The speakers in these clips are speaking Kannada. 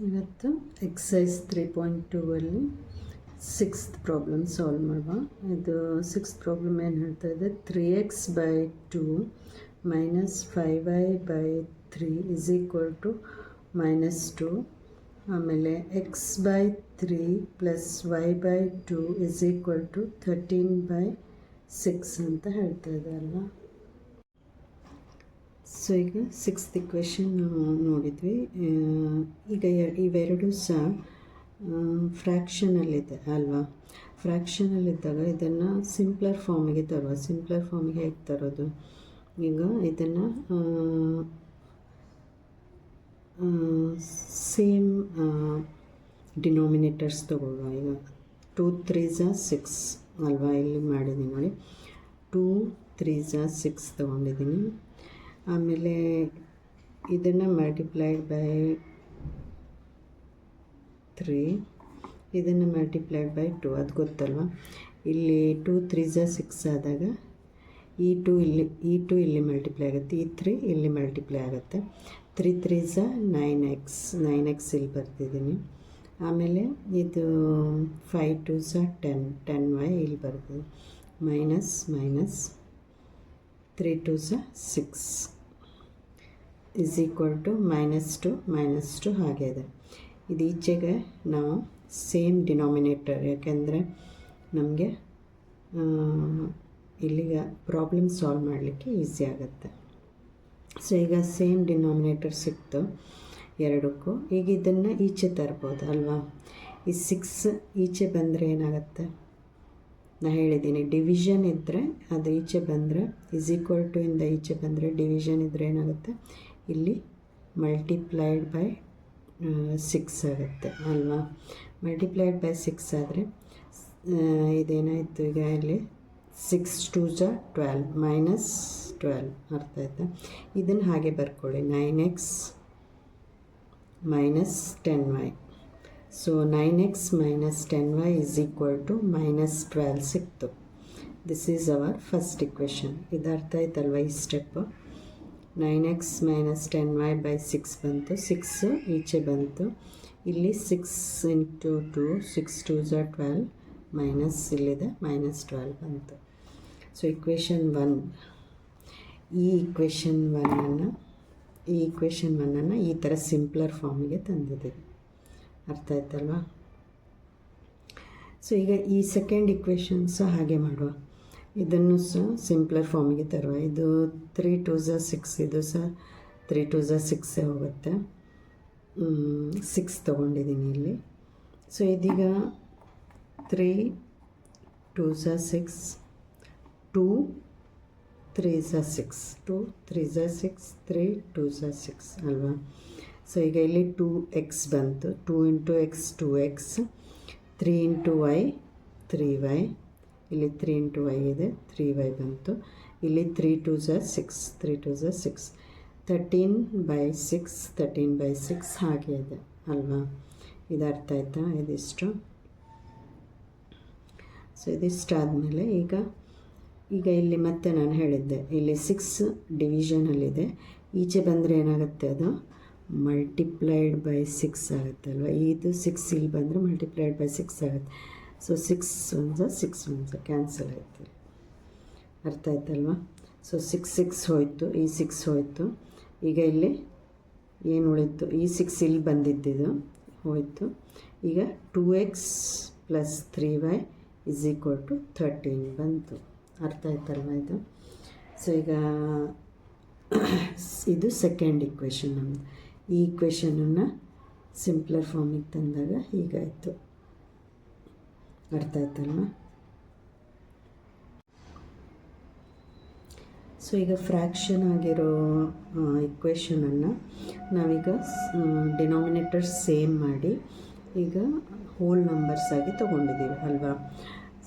ಇವತ್ತು ಎಕ್ಸಸೈಸ್ 3.2 ಅಲ್ಲಿ ಸಿಕ್ಸ್ತ್ ಪ್ರಾಬ್ಲಮ್ ಸಾಲ್ವ್ ಮಾಡುವ. ಇದು ಸಿಕ್ಸ್ತ್ ಪ್ರಾಬ್ಲಮ್ ಏನು ಹೇಳ್ತಾ ಇದೆ, 3x/2 minus 5y/3 is equal to -2. ಆಮೇಲೆ x/3 plus y/2 is equal to 13/6 ಅಂತ ಹೇಳ್ತಾ ಇದೆ ಅಲ್ವಾ. ಸೊ ಈಗ ಸಿಕ್ಸ್ತ್ ಇಕ್ವೇಷನ್ ನೋಡಿದ್ವಿ. ಈಗ ಇವೆರಡು ಸಹ ಫ್ರ್ಯಾಕ್ಷನಲ್ಲಿದೆ ಅಲ್ವಾ. ಫ್ರ್ಯಾಕ್ಷನಲ್ಲಿದ್ದಾಗ ಇದನ್ನು ಸಿಂಪ್ಲರ್ ಫಾರ್ಮಿಗೆ ತರುವ. ಸಿಂಪ್ಲರ್ ಫಾರ್ಮಿಗೆ ಹೇಗೆ ತರೋದು? ಈಗ ಇದನ್ನು ಸೇಮ್ ಡಿನಾಮಿನೇಟರ್ಸ್ ತಗೊಳ್ಳುವ. ಈಗ 2 3s 6 ಅಲ್ವಾ, ಇಲ್ಲಿ ಮಾಡಿದ್ದೀನಿ ನೋಡಿ. 2 3s 6 ತೊಗೊಂಡಿದ್ದೀನಿ. ಆಮೇಲೆ ಇದನ್ನು ಮಲ್ಟಿಪ್ಲೈಡ್ ಬೈ 3, ಇದನ್ನು ಮಲ್ಟಿಪ್ಲೈಡ್ ಬೈ 2, ಅದು ಗೊತ್ತಲ್ವ. ಇಲ್ಲಿ 2 3s 6 ಆದಾಗ ಈ 2 ಇಲ್ಲಿ ಮಲ್ಟಿಪ್ಲೈ ಆಗುತ್ತೆ, ಈ 3 ಇಲ್ಲಿ ಮಲ್ಟಿಪ್ಲೈ ಆಗುತ್ತೆ. 3 3s 9x ಇಲ್ಲಿ ಬರ್ತಿದ್ದೀನಿ. ಆಮೇಲೆ ಇದು 5 2s 10y ಇಲ್ಲಿ ಬರ್ತಿದೆ. Minus 3 2s 6 is equal to -2 ಹಾಗೆ ಇದೆ. ಇದು ಈಚೆಗೆ ನಾವು ಸೇಮ್ ಡಿನಾಮಿನೇಟರ್, ಯಾಕೆಂದರೆ ನಮಗೆ ಇಲ್ಲಿಗೆ ಪ್ರಾಬ್ಲಮ್ ಸಾಲ್ವ್ ಮಾಡಲಿಕ್ಕೆ ಈಸಿ ಆಗುತ್ತೆ. ಸೊ ಈಗ ಸೇಮ್ ಡಿನಾಮಿನೇಟರ್ ಸಿಕ್ತು ಎರಡಕ್ಕೂ. ಈಗ ಇದನ್ನು ಈಚೆ ತರ್ಬೋದು ಅಲ್ವಾ. ಈ 6 ಈಚೆ ಬಂದರೆ ಏನಾಗುತ್ತೆ, ನಾನು ಹೇಳಿದ್ದೀನಿ ಡಿವಿಷನ್ ಇದ್ದರೆ ಅದು ಈಚೆ ಬಂದರೆ ಇಸ್ ಈಕ್ವಲ್ ಟು ಇಂದ ಈಚೆ ಬಂದರೆ ಡಿವಿಷನ್ ಇದ್ದರೆ ಏನಾಗುತ್ತೆ, ಇಲ್ಲಿ ಮಲ್ಟಿಪ್ಲೈಡ್ ಬೈ 6 ಆಗುತ್ತೆ ಅಲ್ವಾ. ಮಲ್ಟಿಪ್ಲೈಡ್ ಬೈ 6 ಆದರೆ ಇದೇನಾಯಿತು, ಈಗ ಇಲ್ಲಿ 6 2s 12 -12 ಅರ್ಥ ಆಯ್ತಾ. ಇದನ್ನು ಹಾಗೆ ಬರ್ಕೊಳ್ಳಿ, 9x - 10y. So 9x - 10y is equal to -12 ಸಿಕ್ತು. This is our first equation. ಇದು ಅರ್ಥ ಆಯ್ತಲ್ವ ಈ ಸ್ಟೆಪ್ಪು. 9x - 10y ಬೈ 6 ಬಂತು, 6 ಈಚೆ ಬಂತು. ಇಲ್ಲಿ 6 × 2 6 2s 12 ಮೈನಸ್ ಇಲ್ಲಿದೆ -12 ಬಂತು. ಸೊ ಇಕ್ವೇಷನ್ 1, ಈ ಇಕ್ವೇಷನ್ 1ಅನ್ನು ಈ ಥರ ಸಿಂಪ್ಲರ್ ಫಾರ್ಮಿಗೆ ತಂದಿದ್ದೀವಿ. ಅರ್ಥ ಆಯ್ತಲ್ವ. ಸೊ ಈಗ ಈ ಸೆಕೆಂಡ್ ಇಕ್ವೇಷನ್ ಸಹ ಹಾಗೆ ಮಾಡುವ. ಇದನ್ನು ಸಹ ಸಿಂಪ್ಲರ್ ಫಾರ್ಮಿಗೆ ತರುವ. ಇದು 3 2s 6, ಇದು ಸಹ 3 2s 6 ಹೋಗುತ್ತೆ. 6 ತೊಗೊಂಡಿದ್ದೀನಿ ಇಲ್ಲಿ. ಸೊ ಇದೀಗ 3 2s 6 2 3s 6 2 3s 6 3 2s 6 ಅಲ್ವಾ. ಸೊ ಈಗ ಇಲ್ಲಿ 2x ಬಂತು, 2 × x 2x, 3 × y 3y, ಇಲ್ಲಿ 3 × y ಇದೆ 3y ಬಂತು. ಇಲ್ಲಿ 3 2s 6 3 2s 6 13/6 13/6 ಹಾಗೆ ಇದೆ ಅಲ್ವಾ. ಇದು ಅರ್ಥ ಆಯ್ತಾ ಇದಿಷ್ಟು. ಸೊ ಇದಿಷ್ಟು ಆದಮೇಲೆ ಈಗ ಇಲ್ಲಿ ಮತ್ತೆ ನಾನು ಹೇಳಿದ್ದೆ, ಇಲ್ಲಿ 6 ಡಿವಿಷನಲ್ಲಿದೆ. ಈಚೆ ಬಂದರೆ ಏನಾಗುತ್ತೆ, ಅದು ಮಲ್ಟಿಪ್ಲೈಡ್ ಬೈ 6 ಆಗುತ್ತೆ ಅಲ್ವಾ. ಇದು 6 ಇಲ್ಲಿ ಬಂದರೆ ಮಲ್ಟಿಪ್ಲೈಡ್ ಬೈ 6 ಆಗುತ್ತೆ. ಸೊ 6 1s 6 1s ಕ್ಯಾನ್ಸಲ್ ಆಯಿತು. ಅರ್ಥ ಆಯ್ತಲ್ವ. ಸೊ 6 6 ಹೋಯಿತು, ಈ 6 ಹೋಯಿತು. ಈಗ ಇಲ್ಲಿ ಏನು ಉಳಿತು, ಈ 6 ಇಲ್ಲಿ ಬಂದಿದ್ದಿದ್ದು ಹೋಯಿತು. ಈಗ 2x + 3y is equal to 13 ಬಂತು. ಅರ್ಥ ಆಯ್ತಲ್ವ ಇದು. ಸೊ ಈಗ ಇದು ಸೆಕೆಂಡ್ ಇಕ್ವೇಷನ್ ನಮ್ಮದು. ಈ ಇಕ್ವೇಷನನ್ನು ಸಿಂಪ್ಲರ್ ಫಾರ್ಮಿಗೆ ತಂದಾಗ ಹೀಗಾಯಿತು. ಅರ್ಥ ಆಯ್ತಲ್ವ. ಸೊ ಈಗ ಫ್ರ್ಯಾಕ್ಷನ್ ಆಗಿರೋ ಇಕ್ವೇಷನನ್ನು ನಾವೀಗ ಡಿನಾಮಿನೇಟರ್ ಸೇಮ್ ಮಾಡಿ ಈಗ ಹೋಲ್ ನಂಬರ್ಸ್ ಆಗಿ ತೊಗೊಂಡಿದ್ದೀವಿ ಅಲ್ವಾ.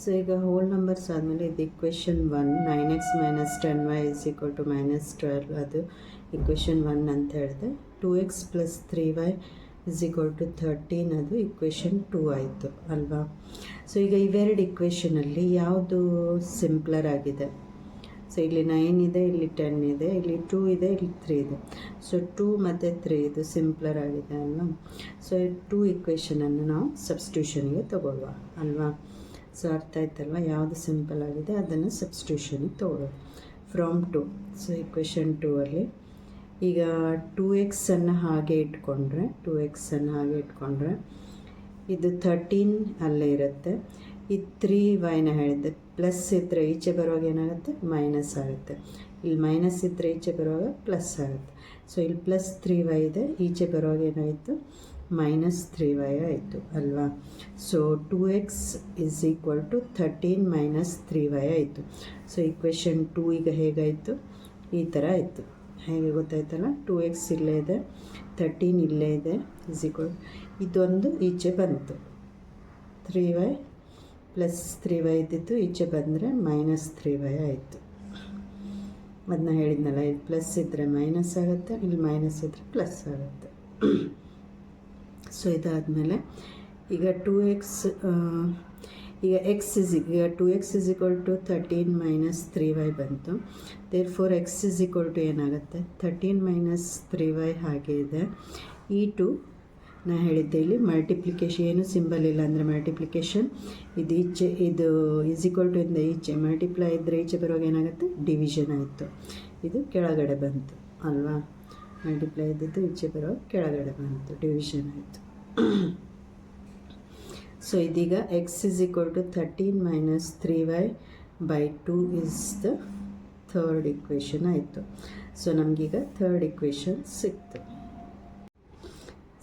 ಸೊ ಈಗ ಹೋಲ್ ನಂಬರ್ಸ್ ಆದಮೇಲೆ ಇದು equation 1, 9x - 10y is equal to -12, ಅದು ಇಕ್ವೇಷನ್ 1 ಅಂತ ಹೇಳಿದೆ. 2x + 3y is equal to 13, ಅದು ಇಕ್ವೇಷನ್ 2 ಆಯಿತು ಅಲ್ವಾ. ಸೊ ಈಗ ಇವೆರಡು ಇಕ್ವೇಷನಲ್ಲಿ ಯಾವುದು ಸಿಂಪ್ಲರ್ ಆಗಿದೆ? ಸೊ ಇಲ್ಲಿ 9 ಇದೆ, ಇಲ್ಲಿ 10 ಇದೆ, ಇಲ್ಲಿ 2 ಇದೆ, ಇಲ್ಲಿ 3 ಇದೆ. ಸೊ 2 ಮತ್ತು 3 ಇದು ಸಿಂಪ್ಲರ್ ಆಗಿದೆ ಅಲ್ವಾ. ಸೊ 2 ಇಕ್ವೇಷನನ್ನು ನಾವು ಸಬ್ಸ್ಟಿಟ್ಯೂಷನ್ಗೆ ತಗೊಳ್ಳುವ ಅಲ್ವಾ. ಸೊ ಅರ್ಥ ಆಯ್ತಲ್ವ, ಯಾವುದು ಸಿಂಪಲ್ ಆಗಿದೆ ಅದನ್ನು ಸಬ್ಸ್ಟಿಟ್ಯೂಷನಿಗೆ ತಗೊಳ್ಳೋದು. ಫ್ರಮ್ 2. ಸೊ ಇಕ್ವೇಷನ್ 2 ಅಲ್ಲಿ ಈಗ 2x ಅನ್ನು ಹಾಗೆ ಇಟ್ಕೊಂಡ್ರೆ ಇದು 13 ಅಲ್ಲೇ ಇರುತ್ತೆ. ಈ 3y ಹೇಳಿದ್ದೆ ಪ್ಲಸ್ ಇದ್ದರೆ ಈಚೆ ಬರುವಾಗ ಏನಾಗುತ್ತೆ, ಮೈನಸ್ ಆಗುತ್ತೆ. ಇಲ್ಲಿ ಮೈನಸ್ ಇದ್ದರೆ ಈಚೆ ಬರುವಾಗ ಪ್ಲಸ್ ಆಗುತ್ತೆ. ಸೊ ಇಲ್ಲಿ ಪ್ಲಸ್ 3y ಇದೆ, ಈಚೆ ಬರುವಾಗ ಏನಾಯಿತು, ಮೈನಸ್ 3y ಆಯಿತು ಅಲ್ವಾ. So 2x is equal to 13 minus 3y ಆಯಿತು. ಸೊ ಇಕ್ವೇಷನ್ 2 ಈಗ ಹೇಗಾಯಿತು, ಈ ಥರ ಆಯಿತು. ಹೇಗೆ ಗೊತ್ತಾಯ್ತಲ್ಲ, 2x ಇಲ್ಲೇ ಇದೆ, 13 ಇಲ್ಲೇ ಇದೆ, ಇಸ್ ಈಕ್ವಲ್ ಇದೊಂದು ಈಚೆ ಬಂತು, 3y ಪ್ಲಸ್ 3y ಇದ್ದಿತ್ತು ಈಚೆ ಬಂದರೆ ಮೈನಸ್ 3y ಆಯಿತು. ಅದನ್ನ ಹೇಳಿದ್ನಲ್ಲ, ಇಲ್ಲಿ ಪ್ಲಸ್ ಇದ್ದರೆ ಮೈನಸ್ ಆಗುತ್ತೆ, ಇಲ್ಲಿ ಮೈನಸ್ ಇದ್ದರೆ ಪ್ಲಸ್ ಆಗುತ್ತೆ. ಸೊ ಇದಾದಮೇಲೆ ಈಗ 2x ಈಗ 2x is equal to 13 minus 3y ಬಂತು. Therefore x is equal to ಏನಾಗುತ್ತೆ, 13 ಮೈನಸ್ 3y ಹಾಗೆ ಇದೆ. ಈ 2 ನಾ ಹೇಳಿದ್ದೆ ಇಲ್ಲಿ ಮಲ್ಟಿಪ್ಲಿಕೇಶನ್, ಏನು ಸಿಂಬಲ್ ಇಲ್ಲ ಅಂದರೆ ಮಲ್ಟಿಪ್ಲಿಕೇಶನ್. ಇದು ಈಚೆ, ಇದು ಈಸ್ ಈಕ್ವಲ್ ಟು ಇಂದ ಈಚೆ ಮಲ್ಟಿಪ್ಲೈ ಇದ್ದರೆ ಈಚೆ ಬರುವಾಗ ಏನಾಗುತ್ತೆ, ಡಿವಿಷನ್ ಆಯಿತು. ಇದು ಕೆಳಗಡೆ ಬಂತು ಅಲ್ವಾ, ಮಲ್ಟಿಪ್ಲೈ ಇದ್ದಿದ್ದು ಈಚೆ ಬರುವಾಗ ಕೆಳಗಡೆ ಬಂತು, ಡಿವಿಷನ್ ಆಯಿತು. ಸೊ ಇದೀಗ x is equal to 13 minus 3y by 2 is the third equation ಆಯಿತು. ಸೊ ನಮಗೀಗ ಥರ್ಡ್ ಇಕ್ವೇಷನ್ ಸಿಕ್ತು.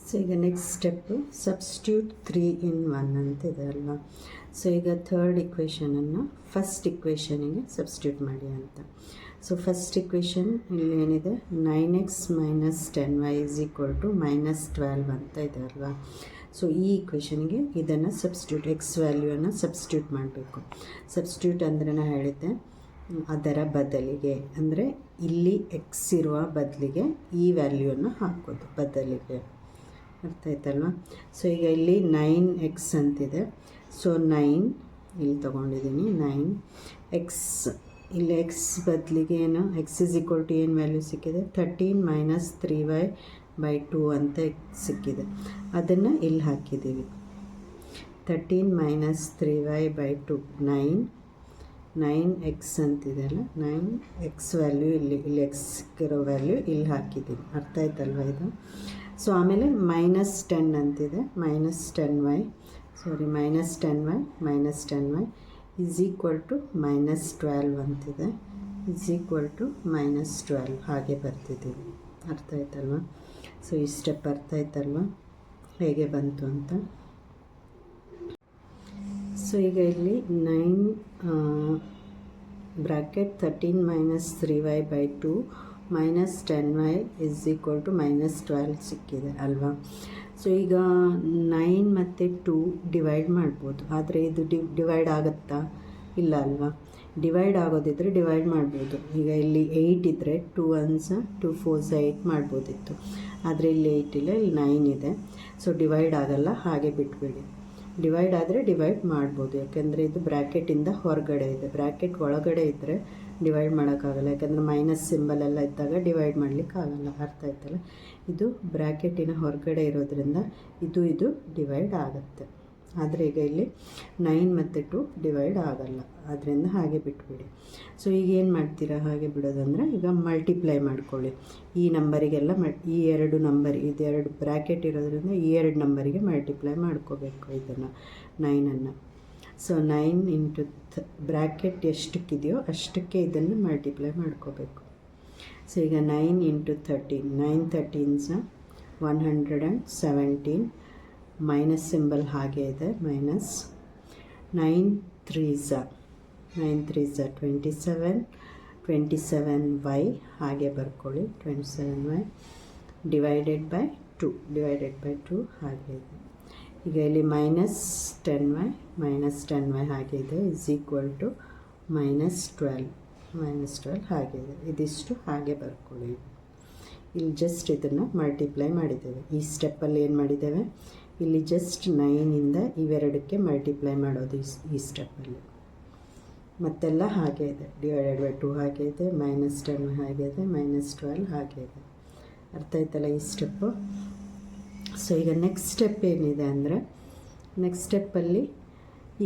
ಸೊ ಈಗ ನೆಕ್ಸ್ಟ್ ಸ್ಟೆಪ್ಪು ಸಬ್ಸ್ಟಿಟ್ಯೂಟ್ 3 in 1 ಅಂತಿದೆ ಅಲ್ವಾ. ಸೊ ಈಗ ಥರ್ಡ್ ಇಕ್ವೇಷನನ್ನು ಫಸ್ಟ್ ಇಕ್ವೇಷನಿಗೆ ಸಬ್ಸ್ಟಿಟ್ಯೂಟ್ ಮಾಡಿ ಅಂತ. ಸೊ ಫಸ್ಟ್ ಇಕ್ವೇಷನ್ ಇಲ್ಲಿ ಏನಿದೆ, 9x minus 10y is equal to minus 12 ಅಂತ ಇದೆ ಅಲ್ವಾ. ಸೊ ಈ ಇಕ್ವೇಷನ್ಗೆ ಇದನ್ನು ಸಬ್ಸ್ಟಿಟ್ಯೂಟ್, ಎಕ್ಸ್ ವ್ಯಾಲ್ಯೂವನ್ನು ಸಬ್ಸ್ಟಿಟ್ಯೂಟ್ ಮಾಡಬೇಕು. ಸಬ್ಸ್ಟಿಟ್ಯೂಟ್ ಅಂದರೆ ನಾನು ಹೇಳಿದ್ದೆ, ಅದರ ಬದಲಿಗೆ ಅಂದರೆ ಇಲ್ಲಿ ಎಕ್ಸ್ ಇರುವ ಬದಲಿಗೆ ಈ ವ್ಯಾಲ್ಯೂವನ್ನು ಹಾಕೋದು ಬದಲಿಗೆ. ಅರ್ಥ ಆಯ್ತಲ್ವ. ಸೊ ಈಗ ಇಲ್ಲಿ 9x ಅಂತಿದೆ. ಸೊ 9 ಇಲ್ಲಿ ತೊಗೊಂಡಿದ್ದೀನಿ, 9x ಇಲ್ಲಿ ಎಕ್ಸ್ ಬದಲಿಗೆ ಏನು, ಎಕ್ಸ್ ಇಸ್ ಈಕ್ವಲ್ ಟು ಏನು ವ್ಯಾಲ್ಯೂ ಸಿಕ್ಕಿದೆ, 13 ಮೈನಸ್ 3y ಬೈ 2 ಅಂತ ಸಿಕ್ಕಿದೆ. ಅದನ್ನು ಇಲ್ಲಿ ಹಾಕಿದ್ದೀವಿ, 13 ಮೈನಸ್ 3y ಬೈ 2 9x ಅಂತಿದೆ ಅಲ್ಲ, 9x ವ್ಯಾಲ್ಯೂ ಇಲ್ಲಿ ಎಕ್ಸ್ ಸಿಕ್ಕಿರೋ ವ್ಯಾಲ್ಯೂ ಇಲ್ಲಿ ಹಾಕಿದ್ದೀನಿ. ಅರ್ಥ ಆಯ್ತಲ್ವ ಇದು. ಸೊ ಆಮೇಲೆ ಮೈನಸ್ 10 ಅಂತಿದೆ, minus 10y is equal to minus 12 ಅಂತಿದೆ, ಈಸ್ ಈಕ್ವಲ್ ಟು ಮೈನಸ್ 12 ಹಾಗೆ ಬರ್ತಿದ್ದೀವಿ. ಅರ್ಥ ಆಯ್ತಲ್ವ. ಸೊ ಈ ಸ್ಟೆಪ್ ಅರ್ಥ ಆಯ್ತಲ್ವ ಹೇಗೆ ಬಂತು ಅಂತ. ಸೊ ಈಗ ಇಲ್ಲಿ 9 bracket 13 minus 3y by 2 minus 10y is equal to minus 12 ಸಿಕ್ಕಿದೆ ಅಲ್ವಾ. ಸೊ ಈಗ 9 ಮತ್ತು 2 ಡಿವೈಡ್ ಮಾಡ್ಬೋದು, ಆದರೆ ಇದು ಡಿವೈಡ್ ಆಗುತ್ತಾ, ಇಲ್ಲ ಅಲ್ವಾ. ಡಿವೈಡ್ ಆಗೋದಿದ್ರೆ ಡಿವೈಡ್ ಮಾಡ್ಬೋದು. ಈಗ ಇಲ್ಲಿ 8 ಇದ್ದರೆ 2 1s 2 4s 8 ಮಾಡ್ಬೋದಿತ್ತು, ಆದರೆ ಇಲ್ಲಿ 8 ಇಲ್ಲ, ಇಲ್ಲಿ 9 ಇದೆ. ಸೊ ಡಿವೈಡ್ ಆಗಲ್ಲ, ಹಾಗೆ ಬಿಟ್ಬಿಡಿ. ಡಿವೈಡ್ ಆದರೆ ಡಿವೈಡ್ ಮಾಡ್ಬೋದು, ಯಾಕೆಂದರೆ ಇದು ಬ್ರ್ಯಾಕೆಟಿಂದ ಹೊರಗಡೆ ಇದೆ. ಬ್ರ್ಯಾಕೆಟ್ ಒಳಗಡೆ ಇದ್ದರೆ ಡಿವೈಡ್ ಮಾಡೋಕ್ಕಾಗಲ್ಲ, ಯಾಕಂದರೆ ಮೈನಸ್ ಸಿಂಬಲ್ ಎಲ್ಲ ಇದ್ದಾಗ ಡಿವೈಡ್ ಮಾಡಲಿಕ್ಕಾಗಲ್ಲ. ಅರ್ಥ ಆಯ್ತಲ್ಲ. ಇದು ಬ್ರ್ಯಾಕೆಟಿನ ಹೊರಗಡೆ ಇರೋದ್ರಿಂದ ಇದು ಡಿವೈಡ್ ಆಗುತ್ತೆ. ಆದರೆ ಈಗ ಇಲ್ಲಿ 9 ಮತ್ತು 2 ಡಿವೈಡ್ ಆಗಲ್ಲ, ಆದ್ದರಿಂದ ಹಾಗೆ ಬಿಟ್ಬಿಡಿ. ಸೊ ಈಗ ಏನು ಮಾಡ್ತೀರಾ ಹಾಗೆ ಬಿಡೋದಂದರೆ, ಈಗ ಮಲ್ಟಿಪ್ಲೈ ಮಾಡ್ಕೊಳ್ಳಿ ಈ ನಂಬರಿಗೆಲ್ಲ. ಈ 2 ನಂಬರ್, ಇದು 2 ಬ್ರ್ಯಾಕೆಟ್ ಇರೋದ್ರಿಂದ ಈ 2 ನಂಬರಿಗೆ ಮಲ್ಟಿಪ್ಲೈ ಮಾಡ್ಕೋಬೇಕು ಇದನ್ನು, 9ಅನ್ನು. ಸೊ 9 ಇಂಟು ಬ್ರ್ಯಾಕೆಟ್ ಎಷ್ಟಕ್ಕಿದೆಯೋ ಅಷ್ಟಕ್ಕೆ ಇದನ್ನು ಮಲ್ಟಿಪ್ಲೈ ಮಾಡ್ಕೋಬೇಕು. ಸೊ ಈಗ 9 ಇಂಟು 13, 9 13s 117, ಮೈನಸ್ ಸಿಂಬಲ್ ಹಾಗೆ ಇದೆ, ಮೈನಸ್ 9 3s 27, 27y ಹಾಗೆ ಬರ್ಕೊಳ್ಳಿ, 27y ಡಿವೈಡೆಡ್ ಬೈ 2 ಹಾಗೆ ಇದೆ. ಈಗ ಇಲ್ಲಿ ಮೈನಸ್ 10y ಹಾಗೆ ಇದೆ, ಇಸ್ ಈಕ್ವಲ್ ಟು ಮೈನಸ್ 12 ಹಾಗೆ ಇದೆ. ಇದಿಷ್ಟು ಹಾಗೆ ಬರ್ಕೊಳ್ಳಿ. ಇಲ್ಲಿ ಜಸ್ಟ್ ಇದನ್ನು ಮಲ್ಟಿಪ್ಲೈ ಮಾಡಿದ್ದೇವೆ. ಈ ಸ್ಟೆಪ್ಪಲ್ಲಿ ಏನು ಮಾಡಿದ್ದೇವೆ, ಇಲ್ಲಿ ಜಸ್ಟ್ 9ಇಂದ ಇವೆರಡಕ್ಕೆ ಮಲ್ಟಿಪ್ಲೈ ಮಾಡೋದು ಈ ಸ್ಟೆಪ್ಪಲ್ಲಿ. ಮತ್ತೆಲ್ಲ ಹಾಗೆ ಇದೆ, ಡಿವೈಡೆಡ್ ಬೈ 2 ಹಾಗೆ ಇದೆ, -10 ಹಾಗೆ ಇದೆ, -12 ಹಾಗೆ ಇದೆ. ಅರ್ಥ ಆಯ್ತಲ್ಲ ಈ ಸ್ಟೆಪ್ಪು. ಸೊ ಈಗ ನೆಕ್ಸ್ಟ್ ಸ್ಟೆಪ್ ಏನಿದೆ ಅಂದರೆ, ನೆಕ್ಸ್ಟ್ ಸ್ಟೆಪ್ಪಲ್ಲಿ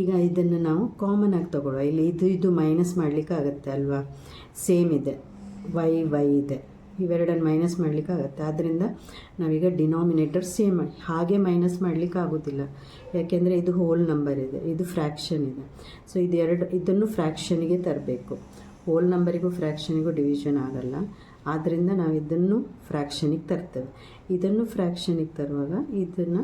ಈಗ ಇದನ್ನು ನಾವು ಕಾಮನ್ ಆಗಿ ತೊಗೊಳ್ಳುವ. ಇಲ್ಲಿ ಇದು ಮೈನಸ್ ಮಾಡಲಿಕ್ಕೆ ಆಗುತ್ತೆ ಅಲ್ವಾ, ಸೇಮ್ ಇದೆ, y ಇದೆ, ಇವೆರಡನ್ನು ಮೈನಸ್ ಮಾಡಲಿಕ್ಕಾಗತ್ತೆ. ಆದ್ದರಿಂದ ನಾವೀಗ ಡಿನಾಮಿನೇಟರ್ ಸೇಮ್ ಹಾಗೆ ಮೈನಸ್ ಮಾಡಲಿಕ್ಕೆ ಆಗೋದಿಲ್ಲ, ಯಾಕೆಂದರೆ ಇದು ಹೋಲ್ ನಂಬರ್ ಇದೆ, ಇದು ಫ್ರ್ಯಾಕ್ಷನ್ ಇದೆ. ಸೊ ಇದನ್ನು ಫ್ರ್ಯಾಕ್ಷನಿಗೆ ತರಬೇಕು. ಹೋಲ್ ನಂಬರಿಗೂ ಫ್ರ್ಯಾಕ್ಷನಿಗೂ ಡಿವಿಷನ್ ಆಗಲ್ಲ, ಆದ್ದರಿಂದ ನಾವು ಇದನ್ನು ಫ್ರ್ಯಾಕ್ಷನಿಗೆ ತರ್ತೇವೆ. ಇದನ್ನು ಫ್ರ್ಯಾಕ್ಷನಿಗೆ ತರುವಾಗ ಇದನ್ನು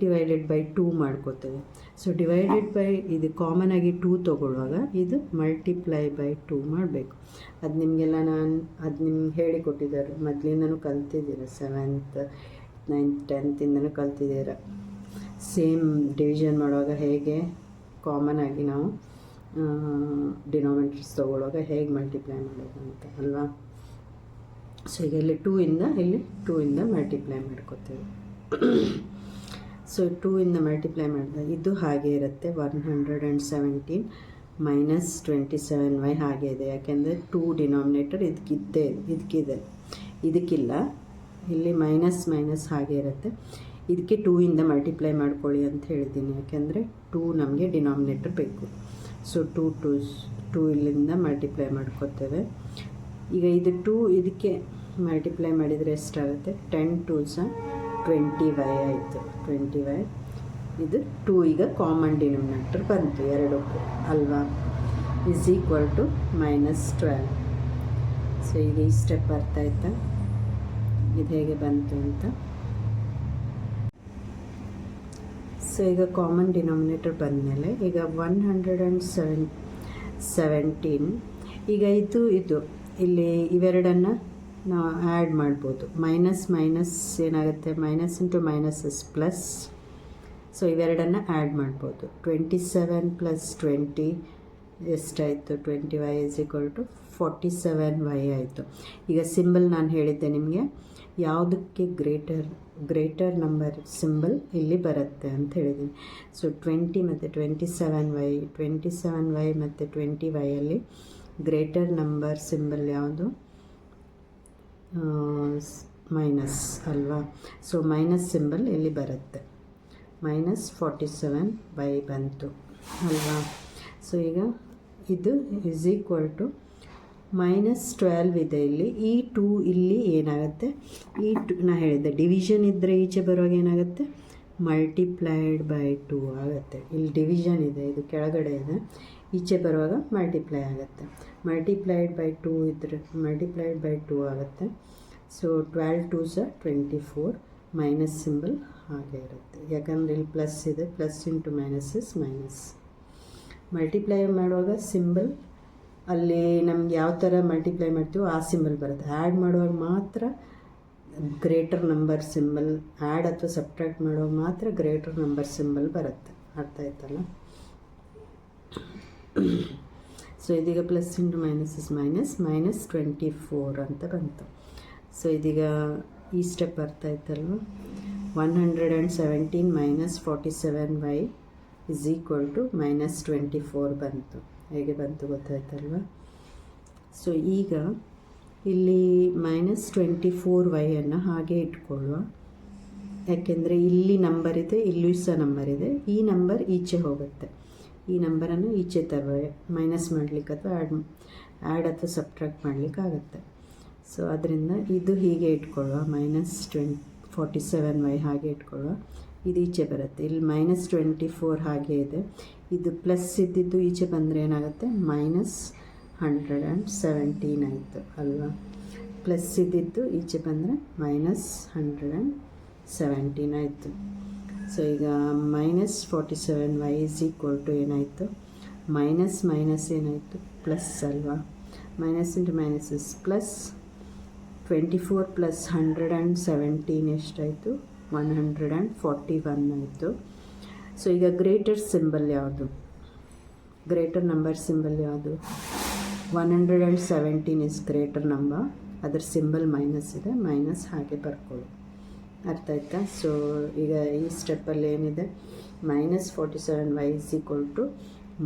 ಡಿವೈಡೆಡ್ ಬೈ 2 ಮಾಡ್ಕೋತೇವೆ. ಸೊ ಡಿವೈಡೆಡ್ ಬೈ ಇದು ಕಾಮನ್ ಆಗಿ 2 ತೊಗೊಳ್ಳುವಾಗ ಇದು ಮಲ್ಟಿಪ್ಲೈ ಬೈ 2 ಮಾಡಬೇಕು. ಅದು ನಿಮಗೆಲ್ಲ ಅದು ನಿಮ್ಗೆ ಹೇಳಿಕೊಟ್ಟಿದ್ದಾರೆ, ಮೊದಲಿಂದನೂ ಕಲ್ತಿದ್ದೀರ, 7th 9th 10th ಕಲ್ತಿದ್ದೀರ. Same division ಮಾಡುವಾಗ ಹೇಗೆ ಕಾಮನ್ ಆಗಿ ನಾವು ಡಿನಾಮಿನೇಟರ್ಸ್ ತೊಗೊಳ್ಳುವಾಗ ಹೇಗೆ ಮಲ್ಟಿಪ್ಲೈ ಮಾಡೋದು ಅಂತ ಅಲ್ವಾ. ಸೊ ಈಗ ಇಲ್ಲಿ 2 ಇಂದ ಮಲ್ಟಿಪ್ಲೈ ಮಾಡ್ಕೋತೇವೆ. ಸೊ 2 ಇಂದ ಮಲ್ಟಿಪ್ಲೈ ಮಾಡಿದಾಗ ಇದು ಹಾಗೆ ಇರುತ್ತೆ, 117 -27y ಹಾಗೆ ಇದೆ, ಯಾಕೆಂದರೆ 2 ಡಿನಾಮಿನೇಟರ್ ಇದಕ್ಕಿದೆ, ಇದಕ್ಕಿಲ್ಲ, ಇಲ್ಲಿ ಮೈನಸ್ ಹಾಗೆ ಇರುತ್ತೆ. ಇದಕ್ಕೆ 2 ಇಂದ ಮಲ್ಟಿಪ್ಲೈ ಮಾಡ್ಕೊಳ್ಳಿ ಅಂತ ಹೇಳಿದ್ದೀನಿ, ಯಾಕೆಂದರೆ 2 ನಮಗೆ ಡಿನಾಮಿನೇಟರ್ ಬೇಕು. ಸೊ 2 ಇಲ್ಲಿಂದ ಮಲ್ಟಿಪ್ಲೈ ಮಾಡ್ಕೋತೇವೆ. ಈಗ ಇದು 2 ಇದಕ್ಕೆ ಮಲ್ಟಿಪ್ಲೈ ಮಾಡಿದರೆ ಎಷ್ಟಾಗುತ್ತೆ, 10 2s 20y ಆಯಿತು, 20y. ಇದು 2 ಈಗ ಕಾಮನ್ ಡಿನಾಮಿನೇಟರ್ ಬಂತು ಎರಡಕ್ಕೂ ಅಲ್ವಾ, ಇಸ್ ಈಕ್ವಲ್ ಟು -12. ಸೊ ಈಗ ಈ ಸ್ಟೆಪ್ ಅರ್ಥ ಆಯ್ತಾ, ಇದು ಹೇಗೆ ಬಂತು ಅಂತ. ಸೊ ಈಗ ಕಾಮನ್ ಡಿನಾಮಿನೇಟರ್ ಬಂದಮೇಲೆ ಈಗ 117 ಈಗ ಇದು ಇಲ್ಲಿ ಇವೆರಡನ್ನು ನಾವು ಆ್ಯಡ್ ಮಾಡ್ಬೋದು. ಮೈನಸ್ ಏನಾಗುತ್ತೆ, minus into minus plus. So ಇವೆರಡನ್ನು ಆ್ಯಡ್ ಮಾಡ್ಬೋದು. 27 + 20 ಎಷ್ಟಾಯಿತು, 20y = 47y ಆಯಿತು. ಈಗ ಸಿಂಬಲ್ ನಾನು ಹೇಳಿದ್ದೆ ನಿಮಗೆ, ಯಾವುದಕ್ಕೆ ಗ್ರೇಟರ್ ನಂಬರ್ ಸಿಂಬಲ್ ಇಲ್ಲಿ ಬರುತ್ತೆ ಅಂತ ಹೇಳಿದ್ದೀನಿ. ಸೊ 20 ಮತ್ತು 27y ಮತ್ತು 20yಯಲ್ಲಿ ಗ್ರೇಟರ್ ನಂಬರ್ ಸಿಂಬಲ್ ಯಾವುದು, ಮೈನಸ್ ಅಲ್ವಾ. ಸೊ ಮೈನಸ್ ಸಿಂಬಲ್ ಇಲ್ಲಿ ಬರುತ್ತೆ, -47y ಬಂತು ಅಲ್ವಾ. ಸೊ ಈಗ ಇದು ಇಸ್ ಈಕ್ವಲ್ ಟು -12 ಇದೆ ಇಲ್ಲಿ. ಈ 2 ಇಲ್ಲಿ ಏನಾಗುತ್ತೆ, ಈ 2 ನಾ ಹೇಳಿದ್ದೆ ಡಿವಿಷನ್ ಇದ್ದರೆ ಈಚೆ ಬರುವಾಗ ಏನಾಗುತ್ತೆ, ಮಲ್ಟಿಪ್ಲೈಡ್ ಬೈ 2 ಆಗುತ್ತೆ. ಇಲ್ಲಿ ಡಿವಿಷನ್ ಇದೆ, ಇದು ಕೆಳಗಡೆ ಇದೆ, ಈಚೆ ಬರುವಾಗ ಮಲ್ಟಿಪ್ಲೈ ಆಗುತ್ತೆ. ಮಲ್ಟಿಪ್ಲೈಡ್ ಬೈ 2 ಇದ್ದರೆ ಮಲ್ಟಿಪ್ಲೈಡ್ ಬೈ 2 ಆಗುತ್ತೆ. ಸೊ 12 2s 24, ಮೈನಸ್ ಸಿಂಬಲ್ ಹಾಗೆ ಇರುತ್ತೆ, ಯಾಕಂದರೆ ಇಲ್ಲಿ ಪ್ಲಸ್ ಇದೆ, plus into minus is minus. Multiply ಮಾಡುವಾಗ ಸಿಂಬಲ್ ಅಲ್ಲಿ ನಮ್ಗೆ ಯಾವ ಥರ ಮಲ್ಟಿಪ್ಲೈ ಮಾಡ್ತೀವೋ ಆ ಸಿಂಬಲ್ ಬರುತ್ತೆ. ಆ್ಯಡ್ ಮಾಡುವಾಗ ಮಾತ್ರ ಗ್ರೇಟರ್ ನಂಬರ್ ಸಿಂಬಲ್, ಆ್ಯಡ್ ಅಥವಾ ಸಬ್ಟ್ರಾಕ್ಟ್ ಮಾಡುವಾಗ ಮಾತ್ರ ಗ್ರೇಟರ್ ನಂಬರ್ ಸಿಂಬಲ್ ಬರುತ್ತೆ. ಅರ್ಥ ಆಯ್ತಲ್ಲ. ಸೊ ಇದೀಗ plus into minus is minus, -24 ಅಂತ ಬಂತು. ಸೊ ಇದೀಗ ಈ ಸ್ಟೆಪ್ ಅರ್ಥ ಆಯ್ತಲ್ವ. 117 - 47y = -24 ಬಂತು. ಹೇಗೆ ಬಂತು ಗೊತ್ತಾಯ್ತಲ್ವ. ಸೊ ಈಗ ಇಲ್ಲಿ -24y ಹಾಗೆ ಇಟ್ಕೊಳ್ಳುವ, ಯಾಕೆಂದರೆ ಇಲ್ಲಿ ನಂಬರ್ ಇದೆ, ಇಲ್ಲೂ ಸಹ ನಂಬರ್ ಇದೆ, ಈ ನಂಬರ್ ಈಚೆ ಹೋಗುತ್ತೆ, ಈ ನಂಬರನ್ನು ಈಚೆ ತರುವ ಮೈನಸ್ ಮಾಡಲಿಕ್ಕೆ ಅಥವಾ ಆ್ಯಡ್ ಅಥವಾ ಸಬ್ಟ್ರಾಕ್ಟ್ ಮಾಡಲಿಕ್ಕಾಗತ್ತೆ. ಸೊ ಅದರಿಂದ ಇದು ಹೀಗೆ ಇಟ್ಕೊಳ್ಳುವ, -47y ಹಾಗೆ ಇಟ್ಕೊಳ್ಳುವ, ಇದು ಈಚೆ ಬರುತ್ತೆ. ಇಲ್ಲಿ -24 ಹಾಗೆ ಇದೆ, ಇದು ಪ್ಲಸ್ ಇದ್ದಿದ್ದು ಈಚೆ ಬಂದರೆ ಏನಾಗುತ್ತೆ, -117 ಆಯಿತು ಅಲ್ವಾ. ಪ್ಲಸ್ ಇದ್ದಿದ್ದು ಈಚೆ ಬಂದರೆ -117 ಆಯಿತು. ಸೊ ಈಗ -47y = ಏನಾಯಿತು, ಮೈನಸ್ ಏನಾಯಿತು, ಪ್ಲಸ್ ಅಲ್ವಾ. Minus into minus is plus. 24 + 117 ಎಷ್ಟಾಯಿತು, 141 ಆಯಿತು. ಸೊ ಈಗ ಗ್ರೇಟರ್ ಸಿಂಬಲ್ ಯಾವುದು, ಗ್ರೇಟರ್ ನಂಬರ್ ಸಿಂಬಲ್ ಯಾವುದು, 117 ಇಸ್ ಗ್ರೇಟರ್ ನಂಬರ್, ಅದರ ಸಿಂಬಲ್ ಮೈನಸ್ ಇದೆ, ಮೈನಸ್ ಹಾಗೆ ಬರ್ಕೊಳ್ಳಿ. ಅರ್ಥ ಆಯ್ತಾ. ಸೊ ಈಗ ಈ ಸ್ಟೆಪ್ಪಲ್ಲಿ ಏನಿದೆ, -47y =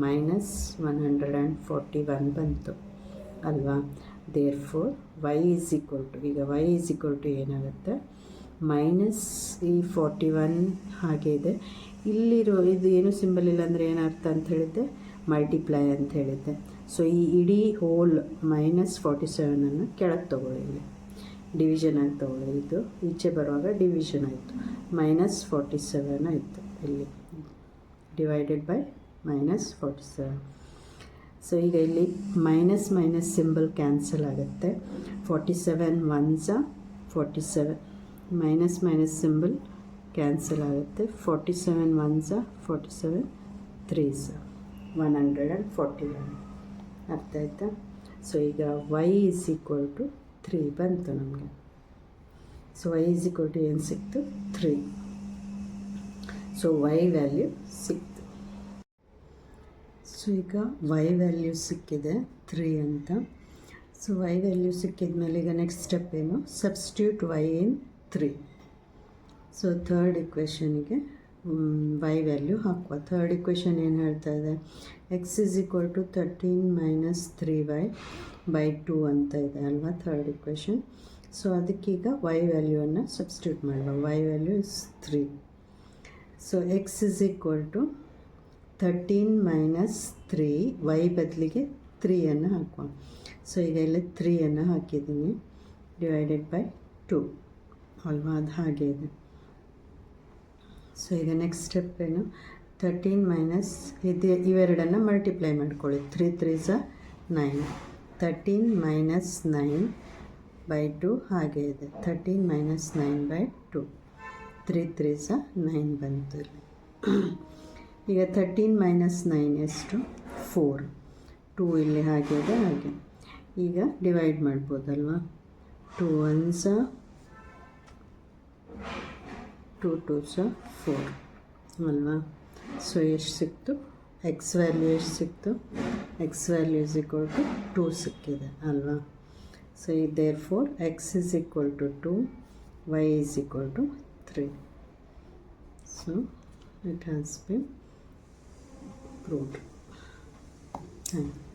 ಮೈನಸ್ 141 ಬಂತು ಅಲ್ವಾ. Therefore y is equal to, ಈಗ ವೈ ಈಸ್ ಈಕ್ವಲ್ ಟು ಏನಾಗುತ್ತೆ, ಮೈನಸ್ ಈ 41 ಹಾಗೆ ಇದೆ. ಇಲ್ಲಿರೋ ಇದು ಏನು ಸಿಂಬಲ್ ಇಲ್ಲ ಅಂದರೆ ಏನರ್ಥ ಅಂತ ಹೇಳಿದ್ದೆ, ಮಲ್ಟಿಪ್ಲೈ ಅಂತ ಹೇಳಿದ್ದೆ. ಸೊ ಈ ಇಡೀ ಹೋಲ್ ಮೈನಸ್ 47 ಕೆಳಗೆ ತೊಗೊಳ್ಳಿ, ಇಲ್ಲಿ ಡಿವಿಷನ್ ಆಗಿ ತೊಗೊಳ್ಳಿ. ಇದು ಈಚೆ ಬರುವಾಗ ಡಿವಿಷನ್ ಆಯಿತು, ಮೈನಸ್ 47 ಆಯಿತು ಇಲ್ಲಿ, ಡಿವೈಡೆಡ್ ಬೈ ಮೈನಸ್ 47. ಸೊ ಈಗ ಇಲ್ಲಿ ಮೈನಸ್ ಮೈನಸ್ ಸಿಂಬಲ್ ಕ್ಯಾನ್ಸಲ್ ಆಗುತ್ತೆ. 47 1s 47, minus minus symbol cancel ಆಗುತ್ತೆ. 47 1s 47, 3s 141. ಅರ್ಥ ಆಯ್ತಾ. ಸೊ ಈಗ y ಈಸ್ ಈಕ್ವಲ್ ಟು 3 ಬಂತು ನಮಗೆ. So y is equal to ಏನು ಸಿಕ್ತು, 3. ಸೊ y ವ್ಯಾಲ್ಯೂ ಸಿಕ್ತು. ಸೊ ಈಗ y ವ್ಯಾಲ್ಯೂ ಸಿಕ್ಕಿದೆ 3 ಅಂತ. ಸೊ y ವ್ಯಾಲ್ಯೂ ಸಿಕ್ಕಿದ ಮೇಲೆ ಈಗ ನೆಕ್ಸ್ಟ್ ಸ್ಟೆಪ್ ಏನು, substitute y in 3. So third ಇಕ್ವೇಷನಿಗೆ y ವ್ಯಾಲ್ಯೂ ಹಾಕುವ. ಥರ್ಡ್ ಇಕ್ವೇಷನ್ ಏನು ಹೇಳ್ತಾ ಇದೆ, x is equal to 13 minus 3y by 2 ಅಂತ ಇದೆ ಅಲ್ವಾ ಥರ್ಡ್ ಇಕ್ವೇಷನ್. ಸೊ ಅದಕ್ಕೀಗ y ವ್ಯಾಲ್ಯೂವನ್ನು ಸಬ್ಸ್ಟಿಟ್ಯೂಟ್ ಮಾಡುವ. y value is 3. So x is equal to 13 minus 3, y ಬದಲಿಗೆ 3 ಹಾಕುವ. ಸೊ ಈಗ ಇಲ್ಲಿ 3 ಹಾಕಿದ್ದೀನಿ, ಡಿವೈಡೆಡ್ ಬೈ 2 ಅಲ್ವಾ, ಅದು ಹಾಗೆ ಇದೆ. ಸೊ ಈಗ ನೆಕ್ಸ್ಟ್ ಸ್ಟೆಪ್ ಏನು, 13 ಮೈನಸ್ ಇವೆರಡನ್ನು ಮಲ್ಟಿಪ್ಲೈ ಮಾಡ್ಕೊಳ್ಳಿ. 3 3s 9, 13 ಮೈನಸ್ 9 ಬೈ 2 ಹಾಗೆ ಇದೆ, 13 ಮೈನಸ್ 9 ಬೈ 2, 3 3s 9 ಬಂತು ಇಲ್ಲಿ. ಈಗ 13 ಮೈನಸ್ 9 ಎಷ್ಟು, 4, 2 ಇಲ್ಲಿ ಹಾಗೆ ಇದೆ ಹಾಗೆ. ಈಗ ಡಿವೈಡ್ ಮಾಡ್ಬೋದಲ್ವಾ, 2 1s 2 2s 4 ಅಲ್ವಾ. ಸೊ ಎಷ್ಟು ಸಿಕ್ತು, ಎಕ್ಸ್ ವ್ಯಾಲ್ಯೂ ಎಷ್ಟು ಸಿಕ್ತು, x value is equal to 2 ಸಿಕ್ಕಿದೆ ಅಲ್ವಾ. So therefore x is equal to 2, y is equal to 3. So it has been proved. Thank you.